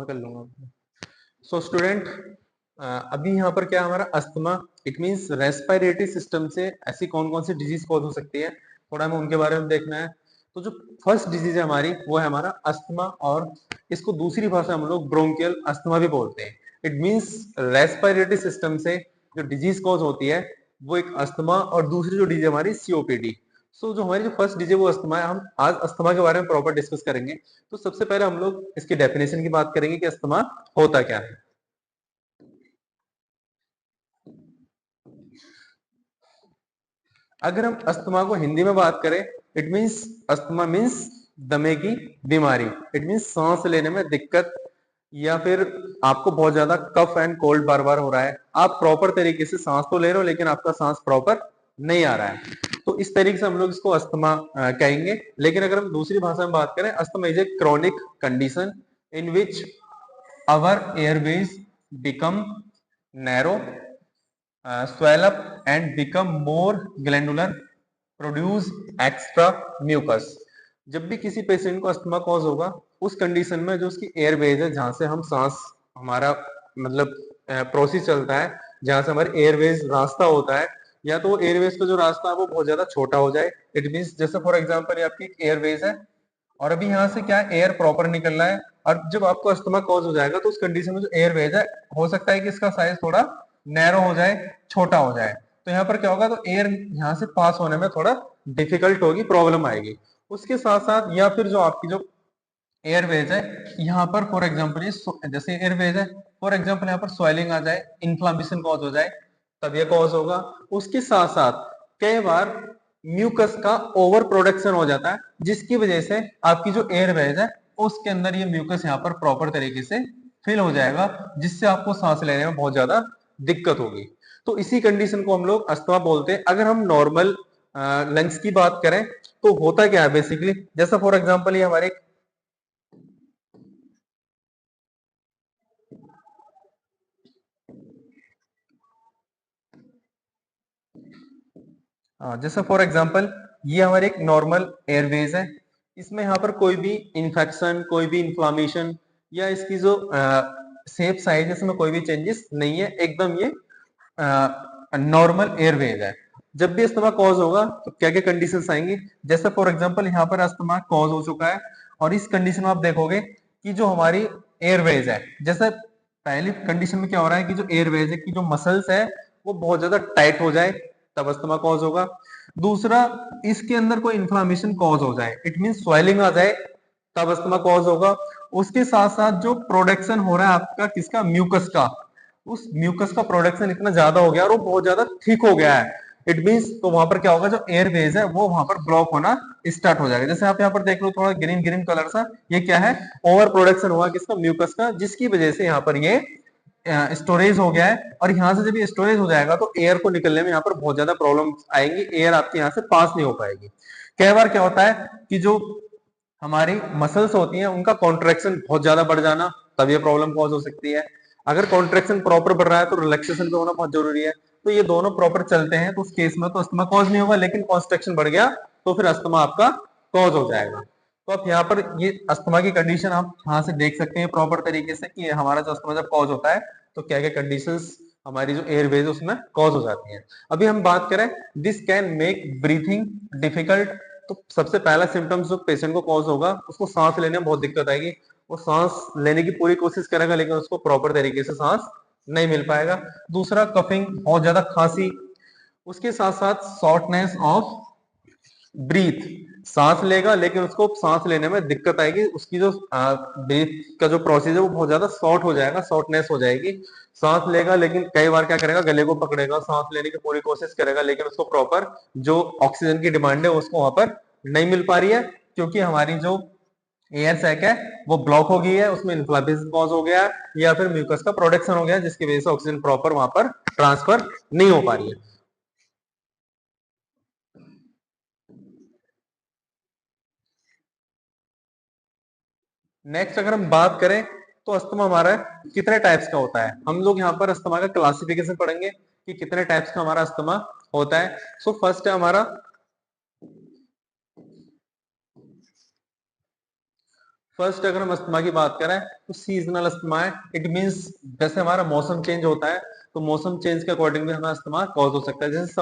मैं कर लूंगा। सो स्टूडेंट, अभी यहाँ पर क्या हमारा asthma, it means respiratory system से ऐसी कौन कौन सी डिजीज कॉज हो सकती है, थोड़ा हमें उनके बारे में देखना है। तो जो फर्स्ट डिजीज है हमारी वो है हमारा अस्थमा, और इसको दूसरी भाषा हम लोग ब्रोंकियल अस्थमा भी बोलते हैं। इट मींस रेस्पिरेटरी सिस्टम से जो डिजीज कॉज होती है वो एक अस्थमा, और दूसरी जो डिजीज हमारी सीओपीडी। सो जो हमारी जो फर्स्ट डिजीज वो अस्थमा है। हम आज अस्थमा के बारे में प्रॉपर डिस्कस करेंगे। तो सबसे पहले हम लोग इसकी डेफिनेशन की बात करेंगे कि अस्थमा होता क्या है। अगर हम अस्थमा को हिंदी में बात करें, इट मींस अस्थमा मींस दमे की बीमारी। इट मींस सांस लेने में दिक्कत, या फिर आपको बहुत ज्यादा कफ एंड कोल्ड बार बार हो रहा है, आप प्रॉपर तरीके से सांस तो ले रहे हो लेकिन आपका सांस प्रॉपर नहीं आ रहा है, तो इस तरीके से हम लोग इसको अस्थमा कहेंगे। लेकिन अगर हम दूसरी भाषा में बात करें, asthma is a chronic condition in which our airways become narrow, swell up and become more glandular, produce extra mucus। जब भी किसी पेशेंट को अस्थमा कॉज होगा, उस कंडीशन में जो उसकी एयरवेज है, जहां से हम सांस, हमारा मतलब प्रोसेस चलता है, जहां से हमारे एयरवेज रास्ता होता है, या तो एयरवेज का जो रास्ता है वो बहुत ज्यादा छोटा हो जाए। इट मीन्स जैसे फॉर एग्जाम्पल ये आपकी एयरवेज है, और अभी यहाँ से क्या एयर प्रॉपर निकल रहा है, और जब आपको अस्थमा कॉज हो जाएगा तो उस कंडीशन में जो एयरवेज है, हो सकता है कि इसका साइज थोड़ा नैरो हो जाए, छोटा हो जाए। तो यहाँ पर क्या होगा, तो एयर यहाँ से पास होने में थोड़ा डिफिकल्ट होगी, प्रॉब्लम आएगी। उसके साथ साथ या फिर जो आपकी जो एयरवेज है, यहाँ पर फॉर एग्जाम्पल ये जैसे एयरवेज है, फॉर एग्जाम्पल यहाँ पर स्वेलिंग आ जाए, इन्फ्लामेशन कॉज हो जाए, तब ये कॉज होगा। उसके साथ साथ कई बार म्यूकस का ओवर प्रोडक्शन हो जाता है, जिसकी वजह से आपकी जो एयरवेज है उसके अंदर ये म्यूकस यहाँ पर प्रॉपर तरीके से फिल हो जाएगा, जिससे आपको सांस लेने में बहुत ज्यादा दिक्कत होगी। तो इसी कंडीशन को हम लोग अस्थमा बोलते हैं। अगर हम नॉर्मल लंग्स की बात करें तो होता क्या है बेसिकली, जैसा फॉर एग्जांपल ये हमारे जैसा फॉर एग्जांपल ये हमारे एक नॉर्मल एयरवेज है, इसमें यहाँ पर कोई भी इंफेक्शन, कोई भी इंफ्लामेशन, या इसकी जो शेप साइज है इसमें कोई भी चेंजेस नहीं है, एकदम ये नॉर्मल एयरवेज है। जब भी अस्थमा कॉज होगा तो क्या क्या कंडीशंस आएंगी, जैसे फॉर एग्जांपल यहाँ पर अस्थमा कॉज हो चुका है, और इस कंडीशन में आप देखोगे कि जो हमारी एयरवेज है, जैसे पहली कंडीशन में क्या हो रहा है कि जो एयरवेज है की जो मसल्स है वो बहुत ज्यादा टाइट हो जाए, तब अस्थमा कॉज होगा। दूसरा, इसके अंदर कोई इन्फ्लामेशन कॉज हो जाए, इट मीन स्वेलिंग आ जाए, तब अस्थमा कॉज होगा। उसके साथ साथ जो प्रोडक्शन हो रहा है आपका किसका, म्यूकस का, उस म्यूकस का प्रोडक्शन इतना ज्यादा हो गया और वो बहुत ज्यादा थिक हो गया है, इट मींस तो वहां पर क्या होगा, जो एयरवेज है वो वहां पर ब्लॉक होना स्टार्ट हो जाएगा। जैसे आप यहाँ पर देख लो थोड़ा ग्रीन ग्रीन कलर सा, ये क्या है, ओवर प्रोडक्शन हुआ किसका, म्यूकस का, जिसकी वजह से यहाँ पर ये स्टोरेज हो गया है। और यहाँ से जब ये स्टोरेज हो जाएगा तो एयर को निकलने में यहाँ पर बहुत ज्यादा प्रॉब्लम आएंगी, एयर आपके यहाँ से पास नहीं हो पाएगी। कई बार क्या होता है कि जो हमारी मसल्स होती हैं उनका कॉन्ट्रेक्शन बहुत ज्यादा बढ़ जाना, तब ये प्रॉब्लम कॉज हो सकती है। अगर कॉन्ट्रेक्शन प्रॉपर बढ़ रहा है तो रिलैक्सेशन भी होना बहुत जरूरी है। तो ये दोनों प्रॉपर चलते हैं तो उस केस में तो अस्थमा कॉज नहीं होगा, लेकिन कॉन्ट्रेक्शन बढ़ गया तो फिर अस्थमा आपका कॉज हो जाएगा। तो आप यहाँ पर ये अस्थमा की कंडीशन आप यहाँ से देख सकते हैं प्रॉपर तरीके से कि हमारा जो अस्थमा जब कॉज होता है तो क्या क्या कंडीशंस हमारी जो एयरवेज उसमें कॉज हो जाती हैं। अभी हम बात करें, this can make breathing difficult. तो सबसे पहला सिम्टम्स जो पेशेंट को कॉज होगा, उसको सांस लेने में बहुत दिक्कत आएगी, वो सांस लेने की पूरी कोशिश करेगा लेकिन उसको प्रॉपर तरीके से सांस नहीं मिल पाएगा। दूसरा, कफिंग, बहुत ज्यादा खांसी। उसके साथ साथ शॉर्टनेस ऑफ ब्रीथ, सांस लेगा लेकिन उसको सांस लेने में दिक्कत आएगी, उसकी जो ब्रीथ का जो प्रोसेस है वो बहुत ज्यादा शॉर्ट हो जाएगा, शॉर्टनेस हो जाएगी। सांस लेगा लेकिन कई बार क्या करेगा, गले को पकड़ेगा, सांस लेने की पूरी कोशिश करेगा लेकिन उसको प्रॉपर जो ऑक्सीजन की डिमांड है उसको वहां पर नहीं मिल पा रही है, क्योंकि हमारी जो एयर सैक है वो ब्लॉक हो गई है, उसमें इन्फ्लामेशन कॉज हो गया है, या फिर म्यूकस का प्रोडक्शन हो गया है, जिसकी वजह से ऑक्सीजन प्रॉपर वहां पर ट्रांसफर नहीं हो पा रही है। नेक्स्ट अगर हम बात करें तो अस्थमा हमारा कितने टाइप्स का होता है, हम लोग यहाँ पर अस्थमा का क्लासिफिकेशन पढ़ेंगे कि कितने टाइप्स का हमारा अस्थमा होता है। सो फर्स्ट है हमारा, फर्स्ट अगर हम अस्थमा की बात करें तो सीजनल अस्थमा है। इट मींस जैसे हमारा मौसम चेंज होता है तो मौसम चेंज के अकॉर्डिंग भी हमें अस्थमा कॉज हो सकता है। जैसे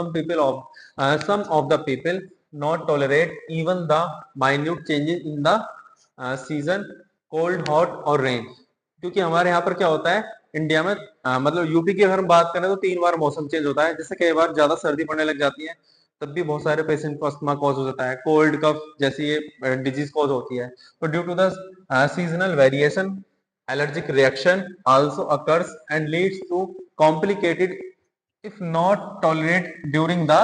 some of the people not tolerate even the minute changes in the season, cold, hot और रेन। क्योंकि हमारे यहाँ पर क्या होता है इंडिया में, मतलब यूपी की अगर हम बात करें तो 3 बार मौसम चेंज होता है। जैसे कई बार ज्यादा सर्दी पड़ने लग जाती है तब भी बहुत सारे पेशेंट को अस्थमा कॉज हो जाता है। कोल्ड कफ जैसी ये डिजीज कॉज होती है। तो due to the seasonal variation, allergic reaction also occurs and leads to complicated if not tolerate during the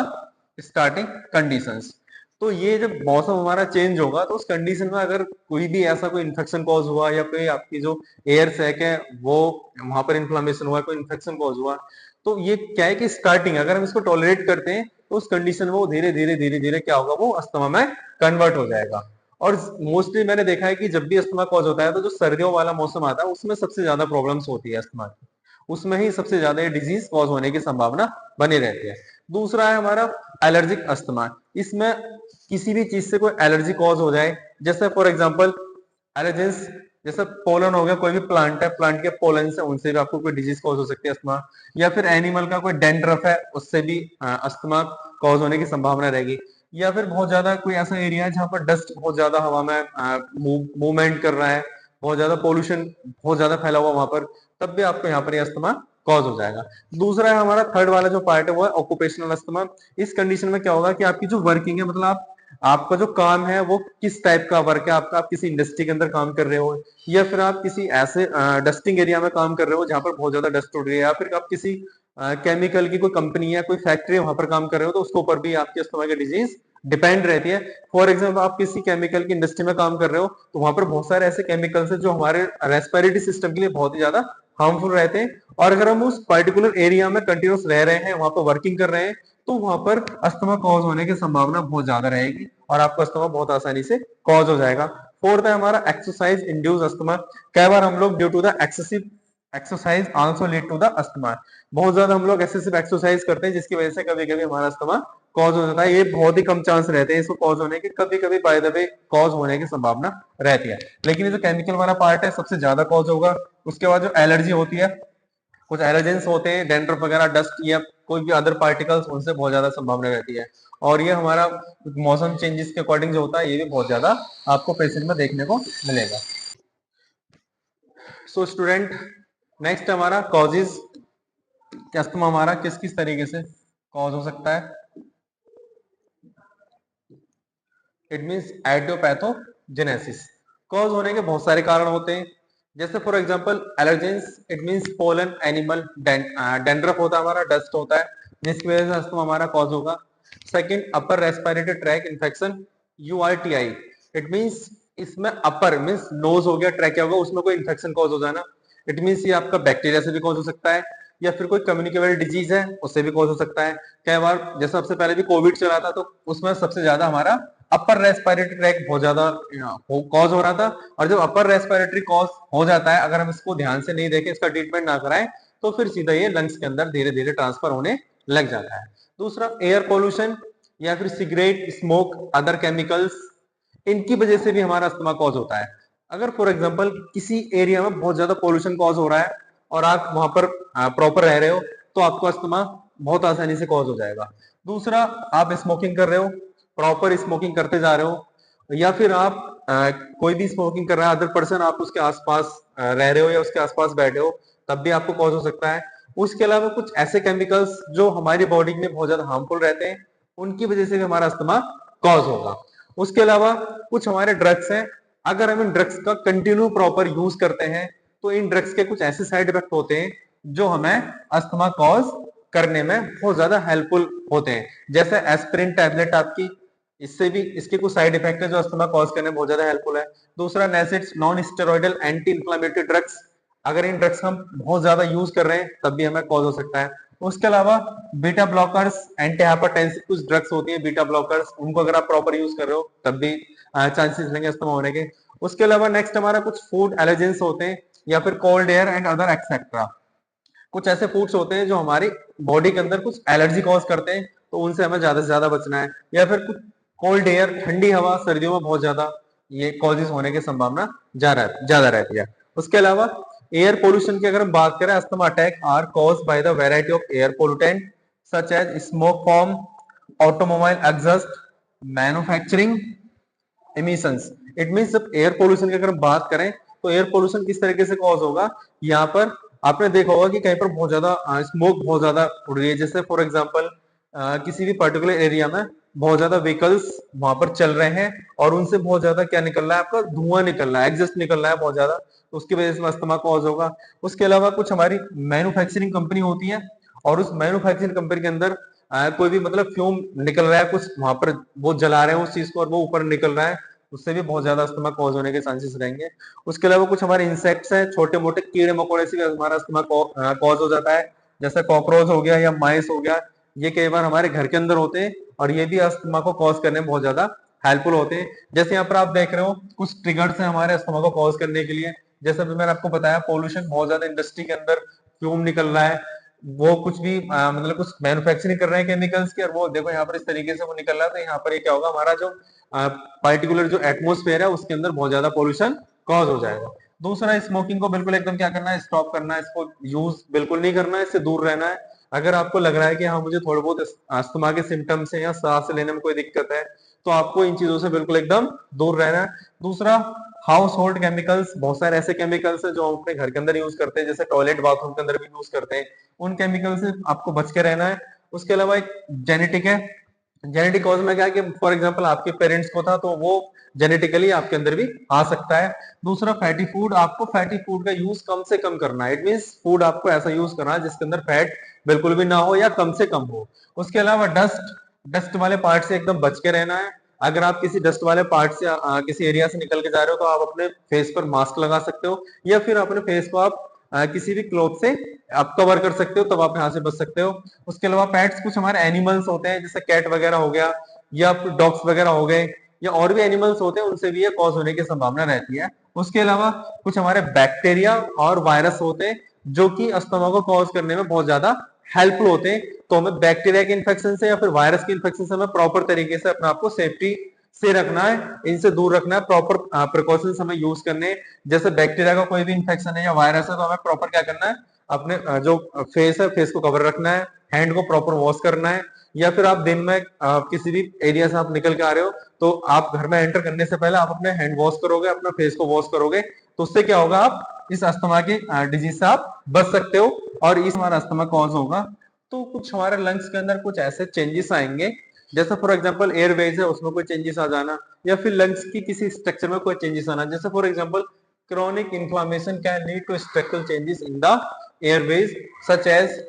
starting conditions। तो ये जब मौसम हमारा चेंज होगा तो उस कंडीशन में अगर कोई भी ऐसा कोई इन्फेक्शन कॉज हुआ या कोई आपकी जो एयर सैक है वो वहां पर इन्फ्लामेशन हुआ, कोई इन्फेक्शन कॉज हुआ, तो ये क्या है कि स्टार्टिंग अगर हम इसको टॉलरेट करते हैं तो उस कंडीशन में वो धीरे धीरे धीरे धीरे क्या होगा, वो अस्थमा में कन्वर्ट हो जाएगा। और मोस्टली मैंने देखा है कि जब भी अस्थमा कॉज होता है तो जो सर्दियों वाला मौसम आता है उसमें सबसे ज्यादा प्रॉब्लम्स होती है अस्थमा की। उसमें ही सबसे ज्यादा ये डिजीज कॉज होने की संभावना बनी रहती है। दूसरा है हमारा एलर्जिक अस्थमा। इसमें किसी भी चीज से कोई एलर्जी कॉज हो जाए, जैसे फॉर एग्जांपल एलर्जेंस, जैसे पोलन हो गया, कोई भी प्लांट है, प्लांट के पोलन से उनसे भी आपको कोई डिजीज कॉज हो सकती है अस्थमा। या फिर एनिमल का कोई डेंड्रफ है उससे भी अस्थमा कॉज होने की संभावना रहेगी। या फिर बहुत ज्यादा कोई ऐसा एरिया है जहां पर डस्ट बहुत ज्यादा हवा में मूवमेंट कर रहा है, बहुत ज्यादा पोल्यूशन बहुत ज्यादा फैला हुआ वहां पर, तब भी आपको यहाँ पर अस्थमा कॉज हो जाएगा। दूसरा है हमारा थर्ड वाला जो पार्ट है वो है ऑक्यूपेशनल अस्थमा। इस कंडीशन में क्या होगा कि आपकी जो वर्किंग है, मतलब आपका जो काम है वो किस टाइप का वर्क है आपका, आप किसी इंडस्ट्री के अंदर काम कर रहे हो या फिर आप किसी ऐसे डस्टिंग एरिया में काम कर रहे हो जहां पर बहुत ज्यादा डस्ट उड़ रही है, या फिर आप किसी केमिकल की कोई कंपनी या कोई फैक्ट्री वहां पर काम कर रहे हो, तो उसके ऊपर भी आपकी अस्थमा की डिजीज डिपेंड रहती है। फॉर एग्जाम्पल आप किसी केमिकल की इंडस्ट्री में काम कर रहे हो तो वहां पर बहुत सारे ऐसे केमिकल्स है जो हमारे रेस्पिरेटरी सिस्टम के लिए बहुत ही ज्यादा हार्मफुल रहते हैं। और अगर हम उस पर्टिकुलर एरिया में कंटिन्यूस रह रहे हैं, वहां पर वर्किंग कर रहे हैं, तो वहां पर अस्थमा कॉज होने की संभावना बहुत ज्यादा रहेगी और आपको अस्थमा बहुत आसानी से कॉज हो जाएगा। फोर्थ है हमारा एक्सरसाइज इंड्यूस अस्थमा। कई बार हम लोग due to the excessive exercise also lead to the asthma. बहुत ज्यादा हम लोग एक्सेसिव एक्सरसाइज करते हैं जिसकी वजह से कभी कभी हमारा अस्थमा कॉज हो जाता है। ये बहुत ही कम चांस रहते हैं इसको कॉज होने के, कभी कभी बाय द वे कॉज होने की संभावना रहती है। लेकिन ये जो केमिकल वाला पार्ट है सबसे ज्यादा कॉज होगा। उसके बाद जो एलर्जी होती है, कुछ एलर्जेंस होते हैं, डेंड्रफ वगैरह, डस्ट या कोई भी अदर पार्टिकल्स, उनसे बहुत ज्यादा संभावना रहती है। और ये हमारा मौसम चेंजेस के अकॉर्डिंग जो होता है ये भी बहुत ज्यादा आपको पेशेंट में देखने को मिलेगा। सो स्टूडेंट, नेक्स्ट हमारा कॉजेज, अस्थमा हमारा किस किस तरीके से कॉज हो सकता है। It means एडियोपैथोजेनेसिस। कॉज होने के बहुत सारे कारण होते हैं। जैसे for example allergens, it means pollen, animal, dandruff होता है हमारा, डस्ट होता है जिसकी वजह से अस्थमा हमारा कॉज होगा। Second, upper respiratory tract infection, URTI. It means इसमें अपर मींस नोज हो गया, ट्रैक हो गया, उसमें कोई इन्फेक्शन कॉज हो जाना। इट मींस ये आपका बैक्टीरिया से भी कॉज हो सकता है या फिर कोई कम्युनिकेबल डिजीज है उससे भी कॉज हो सकता है। कई बार जैसे सबसे पहले भी कोविड चला था तो उसमें सबसे ज्यादा हमारा अपर रेस्पिरेटरी ट्रैक बहुत ज्यादा कॉज हो रहा था। और जब अपर रेस्पिरेटरी कॉज हो जाता है, अगर हम इसको ध्यान से नहीं देखें, इसका ट्रीटमेंट ना कराएं, तो फिर सीधा ये लंग्स के अंदर धीरे धीरे ट्रांसफर होने लग जाता है। दूसरा, एयर पोल्यूशन या फिर सिगरेट स्मोक, अदर केमिकल्स, इनकी वजह से भी हमारा अस्थमा कॉज होता है। अगर फॉर एग्जांपल किसी एरिया में बहुत ज्यादा पोल्यूशन कॉज हो रहा है और आप वहां पर प्रॉपर रह रहे हो तो आपको अस्थमा बहुत आसानी से कॉज हो जाएगा। दूसरा, आप स्मोकिंग कर रहे हो, प्रॉपर स्मोकिंग करते जा रहे हो, या फिर आप कोई भी स्मोकिंग कर रहा है, अदर पर्सन, आप उसके आसपास रह रहे हो या उसके आसपास बैठे हो, तब भी आपको कॉज हो सकता है। उसके अलावा कुछ ऐसे केमिकल्स जो हमारी बॉडी में बहुत ज्यादा हार्मफुल रहते हैं, उनकी वजह से भी हमारा अस्थमा कॉज होगा। उसके अलावा कुछ हमारे ड्रग्स हैं, अगर हम इन ड्रग्स का कंटिन्यू प्रॉपर यूज करते हैं तो इन ड्रग्स के कुछ ऐसे साइड इफेक्ट होते हैं जो हमें अस्थमा कॉज करने में बहुत ज्यादा हेल्पफुल होते हैं। जैसे एस्पिरिन टैबलेट आपकी, इससे भी इसके कुछ साइड इफेक्ट है जो अस्थमा कॉज करने में बहुत ज्यादा हेल्पफुल है। दूसरा, NSAIDs, non steroidal anti inflammatory drugs, अगर इन ड्रग्स हम बहुत ज्यादा यूज कर रहे हैं तब भी हमें कॉज हो सकता है। उसके अलावा बीटा ब्लॉकर्स, एंटी हाइपरटेंसिव कुछ ड्रग्स होती है बीटा ब्लॉकर्स, उनको अगर आप प्रॉपर यूज कर रहे हो तब भी चांसेस रहेंगे अस्थमा होने के। उसके अलावा नेक्स्ट हमारा कुछ फूड एलर्जेंस होते हैं या फिर cold air and other etcetera. कुछ ऐसे फूड्स होते हैं जो हमारी बॉडी के अंदर कुछ एलर्जी कॉज करते हैं, तो उनसे हमें ज्यादा से ज्यादा बचना है। या फिर कुछ कोल्ड एयर, ठंडी हवा सर्दियों में बहुत ज्यादा, ये कॉजेज होने की संभावना ज्यादा रहती है। उसके अलावा एयर पोल्यूशन की अगर हम बात करें, asthma attack are caused by the variety of air pollutant such as smoke from automobile exhaust, manufacturing emissions. It means जब एयर पोल्यूशन की अगर हम बात करें तो एयर पोल्यूशन किस तरीके से कॉज होगा, यहाँ पर आपने देखा होगा कि कहीं पर बहुत ज्यादा स्मोक बहुत ज्यादा उड़ रही है। जैसे फॉर एग्जांपल किसी भी पर्टिकुलर एरिया में बहुत ज्यादा व्हीकल्स वहां पर चल रहे हैं और उनसे बहुत ज्यादा क्या निकल रहा है, आपका धुआं निकल रहा है, एग्जॉस्ट निकल रहा है बहुत ज्यादा, तो उसकी वजह से अस्थमा कॉज होगा। उसके अलावा कुछ हमारी मैन्युफैक्चरिंग कंपनी होती है और उस मैन्युफैक्चरिंग कंपनी के अंदर कोई भी मतलब फ्यूम निकल रहा है, कुछ वहां पर वो जला रहे हैं उस चीज को और वो ऊपर निकल रहा है, उससे भी बहुत ज्यादा अस्थमा कॉज होने के चांसेस रहेंगे। उसके अलावा कुछ हमारे इंसेक्ट्स हैं, छोटे मोटे कीड़े मकोड़े से भी हमारा अस्थमा कॉज हो जाता है, जैसे कॉकरोच हो गया या माइस हो गया, ये कई बार हमारे घर के अंदर होते हैं और ये भी अस्थमा को कॉज करने में बहुत ज्यादा हेल्पफुल होते हैं। जैसे यहाँ पर आप देख रहे हो कुछ ट्रिगर्स हैं हमारे अस्थमा को कॉज करने के लिए, जैसे अभी मैंने आपको बताया पोल्यूशन बहुत ज्यादा इंडस्ट्री के अंदर फ्यूम निकल रहा है, वो कुछ भी मतलब कुछ मैन्युफैक्चरिंग कर रहे हैं केमिकल्स की और वो देखो यहाँ पर इस तरीके से वो निकल रहा है, तो यहाँ पर ये क्या होगा, हमारा जो पर्टिकुलर जो एटमोस्फेयर है उसके अंदर बहुत ज्यादा पोल्यूशन कॉज हो जाएगा। दूसरा, स्मोकिंग को बिल्कुल एकदम क्या करना है, स्टॉप करना है, इसको यूज बिल्कुल नहीं करना है, इससे दूर रहना है। अगर आपको लग रहा है कि हाँ मुझे थोड़े बहुत अस्थमा के सिम्टम्स है या सांस लेने में कोई दिक्कत है, तो आपको इन चीजों से बिल्कुल एकदम दूर रहना है। दूसरा, हाउस होल्ड केमिकल्स, बहुत सारे ऐसे केमिकल्स हैं जो हम अपने घर के अंदर यूज करते हैं, जैसे टॉयलेट बाथरूम के अंदर भी यूज करते हैं, उन केमिकल से आपको बच के रहना है। उसके अलावा एक जेनेटिक है, जेनेटिक कॉज में क्या है कि फॉर एग्जांपल आपके पेरेंट्स को था तो वो जेनेटिकली आपके अंदर भी आ सकता है। दूसरा, फैटी फूड, आपको फैटी फूड का यूज कम से कम करना है, इट मींस फूड आपको ऐसा यूज करना है जिसके अंदर फैट बिल्कुल भी ना हो या कम से कम हो। उसके अलावा डस्ट, डस्ट वाले पार्ट से एकदम बच के रहना है। अगर आप किसी डस्ट वाले पार्ट से किसी एरिया से निकल के जा रहे हो तो आप अपने फेस पर मास्क लगा सकते हो या फिर अपने फेस को आप किसी भी क्लॉथ से आप कवर कर सकते हो, तब आप यहाँ से बच सकते हो। उसके अलावा पेट्स, कुछ हमारे एनिमल्स होते हैं जैसे कैट वगैरह हो गया या डॉग्स वगैरह हो गए या और भी एनिमल्स होते हैं, उनसे भी ये कॉज होने की संभावना रहती है। उसके अलावा कुछ हमारे बैक्टीरिया और वायरस होते हैं जो कि अस्थमा को कॉज करने में बहुत ज्यादा हेल्पफुल होते हैं, तो हमें बैक्टीरिया के इन्फेक्शन से या फिर वायरस के इन्फेक्शन से हमें प्रॉपर तरीके से अपने आप को सेफ्टी से रखना है, इनसे दूर रखना है, प्रॉपर प्रिकॉशंस हमें यूज करने हैं। जैसे बैक्टीरिया का कोई भी इन्फेक्शन है या वायरस है तो हमें प्रॉपर क्या करना है, अपने जो फेस है फेस को कवर रखना है, हैंड को प्रॉपर वॉश करना है, या फिर आप दिन में किसी भी एरिया से आप निकल के आ रहे हो तो आप घर में एंटर करने से पहले आप अपने हैंड वॉश करोगे, अपना फेस को वॉश करोगे, तो उससे क्या होगा, आप इस अस्थमा के डिजीज से आप बच सकते हो और इस हमारा अस्थमा कॉज होगा। तो कुछ हमारे लंग्स के अंदर कुछ ऐसे चेंजेस आएंगे, जैसे फॉर एग्जांपल एयरवेज है उसमें कोई चेंजेस आ जाना या फिर लंग्स की किसी स्ट्रक्चर में कोई चेंजेस आना, जैसे for example chronic inflammation can lead to structural changes in the airways such as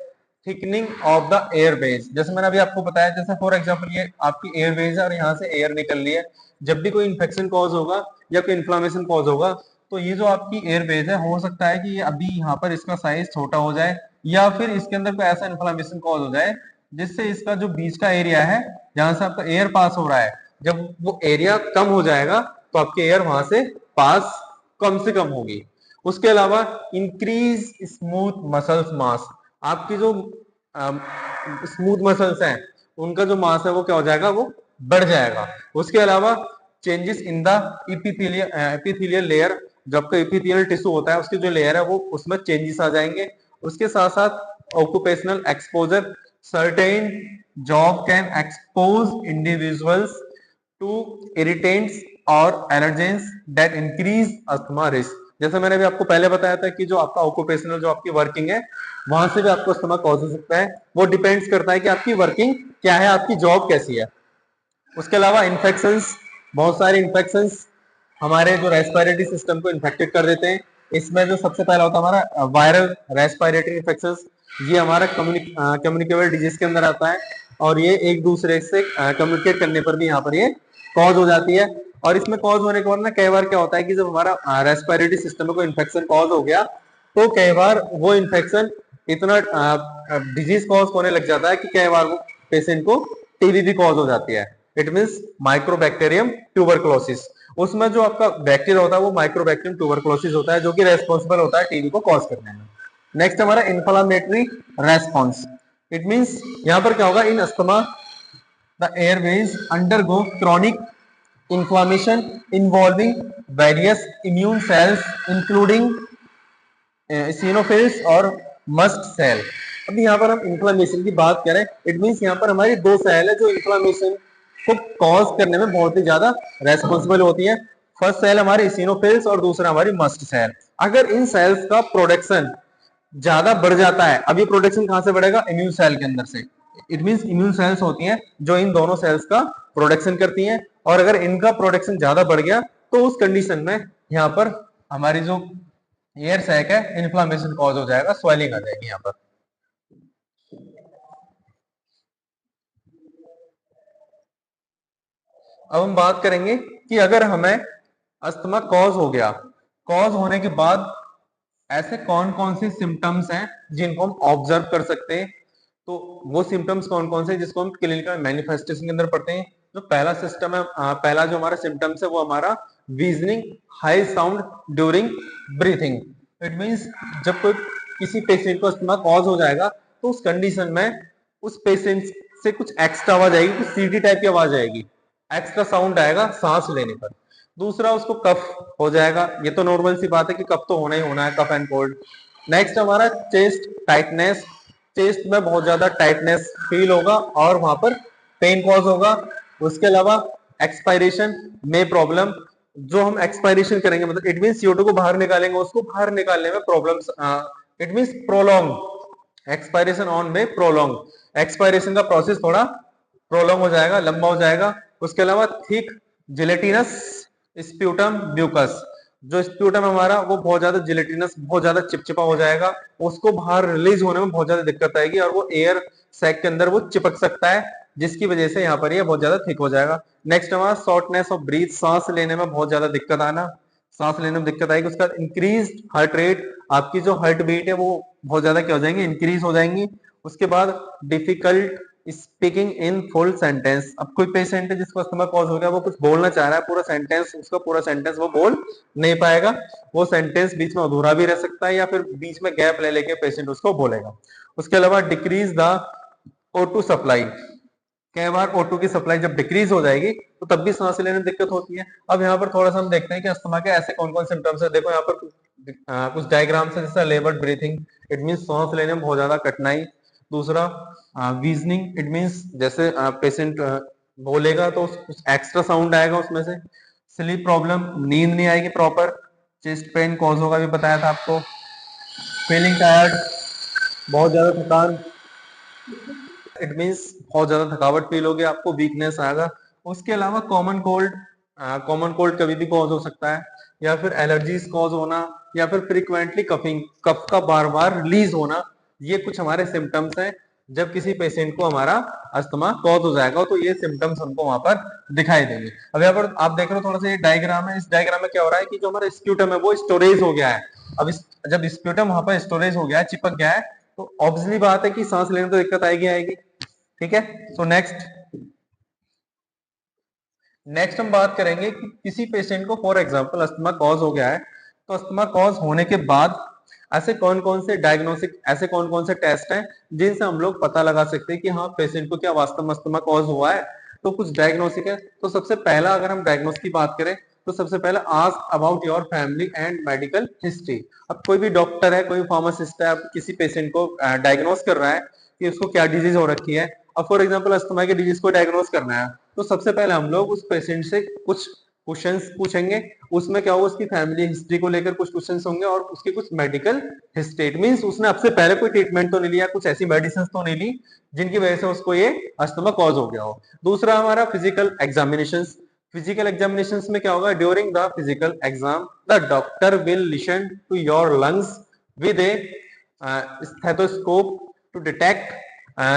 thickening of the Airways. जैसे मैंने अभी आपको बताया, जैसे फॉर एग्जांपल ये आपकी एयरवेज है और यहाँ से एयर निकल रही है, जब भी कोई इन्फेक्शन कॉज होगा या कोई इन्फ्लामेशन कॉज होगा तो ये जो आपकी एयरवेज है हो सकता है कि ये अभी यहाँ पर इसका साइज छोटा हो जाए या फिर इसके अंदर कोई ऐसा इन्फ्लामेशन कॉज हो जाए जिससे इसका जो बीच का एरिया है जहां से आपका एयर पास हो रहा है, जब वो एरिया कम हो जाएगा तो आपके एयर वहां से पास कम से कम होगी। उसके अलावा इंक्रीज स्मूथ मसल्स मास, आपकी जो स्मूथ मसल्स हैं उनका जो मास है वो क्या हो जाएगा, वो बढ़ जाएगा। उसके अलावा changes in the epithelial layer, जो आपका एपिथेलियल टिश्यू होता है उसकी जो लेयर है वो उसमें चेंजेस आ जाएंगे। उसके साथ साथ occupational exposure, certain job can expose individuals to irritants और allergens that increase asthma risk. जैसे मैंने भी आपको पहले बताया था कि जो आपका ऑक्यूपेशनल जो आपकी वर्किंग है वहां से भी आपको अस्थमा कॉज हो सकता है, वो डिपेंड्स करता है कि आपकी वर्किंग क्या है, आपकी जॉब कैसी है। उसके अलावा इन्फेक्शंस, बहुत सारे इन्फेक्शंस हमारे जो रेस्पिरेटरी सिस्टम को इन्फेक्टेड कर देते हैं। इसमें जो सबसे पहला होता है हमारा वायरल रेस्पिरेटरी इन्फेक्शंस, ये हमारा कम्युनिकेबल डिजीज के अंदर आता है और ये एक दूसरे से कम्युनिकेट करने पर भी यहाँ पर ये कॉज हो जाती है। और इसमें कॉज होने के बाद ना कई बार क्या होता है कि जब हमारा रेस्पिरेटरी सिस्टम में कोई इन्फेक्शन कॉज हो गया तो कई बार वो इन्फेक्शन इतना डिजीज कॉज होने लग जाता है कि कई बार वो पेशेंट को टीबी भी कॉज हो जाती है। इट मीन्स माइक्रोबैक्टीरियम ट्यूबरक्लोसिस, उसमें जो आपका बैक्टीरिया होता है वो माइक्रोबैक्टीरियम ट्यूबरक्लोसिस होता है जो कि रेस्पॉन्सिबल होता है टीबी को कॉज करने में। नेक्स्ट हमारा इन्फ्लामेटरी रेस्पॉन्स, इट मीन्स यहाँ पर क्या होगा, इन asthma the Airways undergo chronic inflammation involving various immune cells including eosinophils और मस्ट सेल। अब यहाँ पर हम इन्फ्लामेशन की बात करें, इट मींस यहाँ पर हमारी दो सेल है जो इन्फ्लामेशन को कॉज करने में बहुत ही ज्यादा रेस्पॉन्सिबल होती है। फर्स्ट सेल हमारी इसिनोफिल्स और दूसरा हमारी मस्ट सेल। अगर इन सेल्स का प्रोडक्शन ज्यादा बढ़ जाता है, अब ये प्रोडक्शन कहां से बढ़ेगा? इम्यून सेल के अंदर से। इट मींस इम्यून सेल्स होती हैं जो इन दोनों सेल्स का प्रोडक्शन करती हैं, और अगर इनका प्रोडक्शन ज्यादा बढ़ गया तो उस कंडीशन में यहाँ पर हमारी जो एयर सैक है इन्फ्लामेशन कॉज हो जाएगा, स्वेलिंग आ जाएगी यहाँ पर। अब हम बात करेंगे कि अगर हमें अस्थमा कॉज हो गया, कॉज होने के बाद ऐसे कौन कौन से सिम्टम्स हैं जिनको हम ऑब्जर्व कर सकते हैं। तो वो सिम्टम्स कौन कौन से जिसको हम क्लिनिकल मैनिफेस्टेशन के अंदर पढ़ते हैं। जो पहला सिस्टम है, पहला जो हमारा सिम्टम्स है वो हमारा wheezing, high sound during breathing. It means जब कोई किसी पेशेंट को अस्थमा कॉज हो जाएगा तो उस कंडीशन में उस पेशेंट से कुछ एक्स्ट्रा आवाज आएगी, कुछ सीटी टाइप की आवाज आएगी, एक्स्ट्रा साउंड आएगा सांस लेने पर। दूसरा उसको कफ हो जाएगा, ये तो नॉर्मल सी बात है कि कफ तो होना ही होना है, कफ एंड कोल्ड। नेक्स्ट हमारा चेस्ट टाइटनेस, चेस्ट में बहुत ज्यादा टाइटनेस फील होगा और वहां पर पेन कॉज होगा। उसके अलावा एक्सपायरेशन में प्रॉब्लम, जो हम एक्सपायरेशन करेंगे मतलब इट मीन CO2 को बाहर निकालेंगे, उसको बाहर निकालने में problems, it mean prolong expiration on में प्रोलॉन्ग, एक्सपायरेशन का प्रोसेस थोड़ा प्रोलॉन्ग हो जाएगा, लंबा हो जाएगा। उसके अलावा थिक जिलेटिनस स्प्यूटम म्यूकस, जो स्प्यूटम हमारा वो बहुत ज्यादा जिलेटिनस, बहुत ज्यादा चिपचिपा हो जाएगा, उसको बाहर रिलीज होने में बहुत ज्यादा दिक्कत आएगी और वो एयर सैक के अंदर वो चिपक सकता है, जिसकी वजह से यहाँ पर ये बहुत ज्यादा थिक हो जाएगा। नेक्स्ट हमारा शॉर्टनेस ऑफ ब्रीथ, सांस लेने में बहुत ज्यादा दिक्कत आना, सांस लेने में दिक्कत आएगी। उसका इंक्रीज हार्ट रेट, आपकी जो हार्ट बीट है वो बहुत ज्यादा क्या हो जाएंगी? इंक्रीज हो जाएंगी। उसके बाद difficult speaking in full sentence, अब कोई पेशेंट है जिसको अस्थमा कॉज हो गया, वो कुछ बोलना चाह रहा है पूरा सेंटेंस, उसका पूरा सेंटेंस वो बोल नहीं पाएगा, वो सेंटेंस बीच में अधूरा भी रह सकता है या फिर बीच में गैप ले लेके पेशेंट उसको बोलेगा। उसके अलावा डिक्रीज द O2 सप्लाई, कई बार O2 की सप्लाई जब डिक्रीज हो जाएगी तो तब भी सांस लेने में दिक्कत होती है। अब यहाँ पर थोड़ा सा हम देखते हैं कि अस्थमा के ऐसे कौन कौन सिम्टम्स है। देखो यहाँ पर कुछ डायग्राम्स है, जैसे लेबर्ड ब्रीथिंग, इट मीन सांस लेने में बहुत ज्यादा कठिनाई। दूसरा वीजनिंग, इट मीन्स जैसे पेशेंट बोलेगा तो कुछ एक्स्ट्रा साउंड आएगा उसमें से। स्लीप प्रॉब्लम, नींद नहीं आएगी प्रॉपर। चेस्ट पेन कॉज होगा, भी बताया था आपको। फीलिंग टायर्ड, बहुत ज्यादा थकान, इट मीन्स बहुत ज्यादा थकावट फील होगी आपको, वीकनेस आएगा। उसके अलावा कॉमन कोल्ड, कॉमन कोल्ड कभी भी कॉज हो सकता है, या फिर एलर्जीज कॉज होना, या फिर फ्रीक्वेंटली कफिंग, कफ का बार बार रिलीज होना, ये कुछ हमारे सिम्टम्स हैं जब किसी पेशेंट को हमारा अस्थमा कॉज हो जाएगा तो ये सिम्टम्स हमको वहां पर दिखाई देंगे। अब यहाँ पर आप देख रहे हो थोड़ा सा ये डायग्राम है, इस डायग्राम में क्या हो रहा है कि जो हमारा स्प्यूटम है वो स्टोरेज हो गया है। अब जब स्प्यूटम वहां पर स्टोरेज हो गया है, चिपक गया है, तो ऑब्वियसली बात है कि सांस लेने में तो दिक्कत आएगी आएगी। ठीक है, सो नेक्स्ट हम बात करेंगे कि किसी पेशेंट को फॉर एग्जांपल अस्थमा कॉज हो गया है, तो अस्थमा कॉज होने के बाद ऐसे कौन कौन से डायग्नोस्टिक, ऐसे कौन कौन से टेस्ट हैं जिनसे हम लोग पता लगा सकते हैं कि हाँ पेशेंट को क्या वास्तव में अस्थमा कॉज हुआ है। तो कुछ डायग्नोस्टिक है। तो सबसे पहला अगर हम डायग्नोस की बात करें तो सबसे पहले ask about your family and medical history. अब कोई भी डॉक्टर है, कोई फार्मासिस्ट है, अब किसी पेशेंट को डायग्नोस कर रहा है कि उसको क्या डिजीज हो रखी है। अब फॉर एग्जाम्पल अस्थमा के डिजीज को डायग्नोस करना है तो सबसे पहले हम लोग उस पेशेंट से कुछ क्वेश्चंस पूछेंगे। उसमें क्या होगा, उसकी फैमिली हिस्ट्री को लेकर कुछ क्वेश्चंस होंगे और उसकी कुछ मेडिकल हिस्ट्री, मींस उसने अब से पहले कोई ट्रीटमेंट तो नहीं लिया, कुछ ऐसी मेडिसिन तो नहीं ली जिनकी वजह से उसको ये अस्थमा कॉज हो गया हो। दूसरा हमारा फिजिकल एग्जामिनेशन। फिजिकल एग्जामिनेशन में क्या होगा, during the physical exam the doctor will listen to your lungs with a stethoscope to detect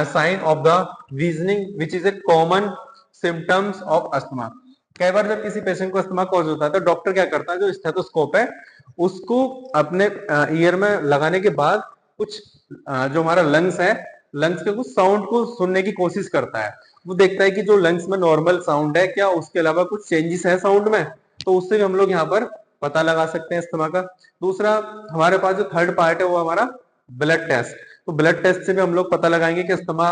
sign of the wheezing which is a common symptoms of asthma. कई बार जब किसी patient को asthma cause होता है तो डॉक्टर क्या करता है, जो स्टेथोस्कोप है उसको अपने ईयर में लगाने के बाद कुछ जो हमारा लंग्स है, लंग्स के कुछ साउंड को सुनने की कोशिश करता है। वो देखता है कि जो लंग्स में नॉर्मल साउंड है क्या उसके अलावा कुछ चेंजेस है साउंड में, तो उससे भी हम लोग यहाँ पर पता लगा सकते हैं अस्थमा का। दूसरा हमारे पास जो थर्ड पार्ट है वो हमारा ब्लड टेस्ट। तो ब्लड टेस्ट से भी हम लोग पता लगाएंगे कि अस्थमा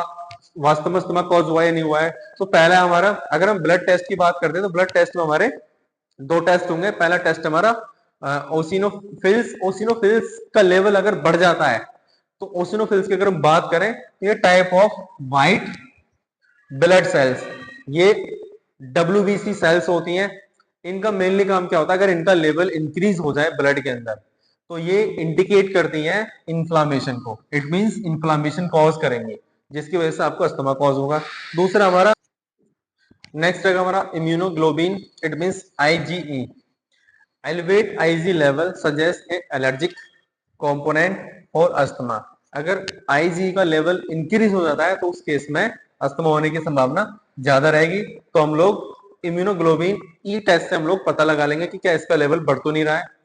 वास्तव में अस्थमा कॉज हुआ है या नहीं हुआ है। तो पहला हमारा, अगर हम ब्लड टेस्ट की बात करते हैं तो ब्लड टेस्ट में हमारे दो टेस्ट होंगे। पहला टेस्ट हमारा ओसिनोफिल्स। ओसिनोफिल्स का लेवल अगर बढ़ जाता है तो ओसिनोफिल्स की अगर हम बात करें, ये type of white blood cells, ये WBC सेल्स होती हैं। इनका मेनली काम क्या होता है, अगर इनका लेवल इंक्रीज हो जाए ब्लड के अंदर तो ये इंडिकेट करती हैं इन्फ्लामेशन को। इट मींस इन्फ्लामेशन कॉज करेंगे, जिसकी वजह से आपको अस्थमा कॉज होगा। दूसरा हमारा नेक्स्ट है हमारा immunoglobulin, it means IgE। Elevate IG level suggest A allergic component for asthma. अगर IgE का लेवल इंक्रीज हो जाता है तो उस केस में अस्थमा होने की संभावना ज्यादा रहेगी। तो हम लोग इम्यूनोग्लोबिन ई टेस्ट से हम लोग पता लगा लेंगे कि क्या इसका लेवल बढ़ तो नहीं रहा है।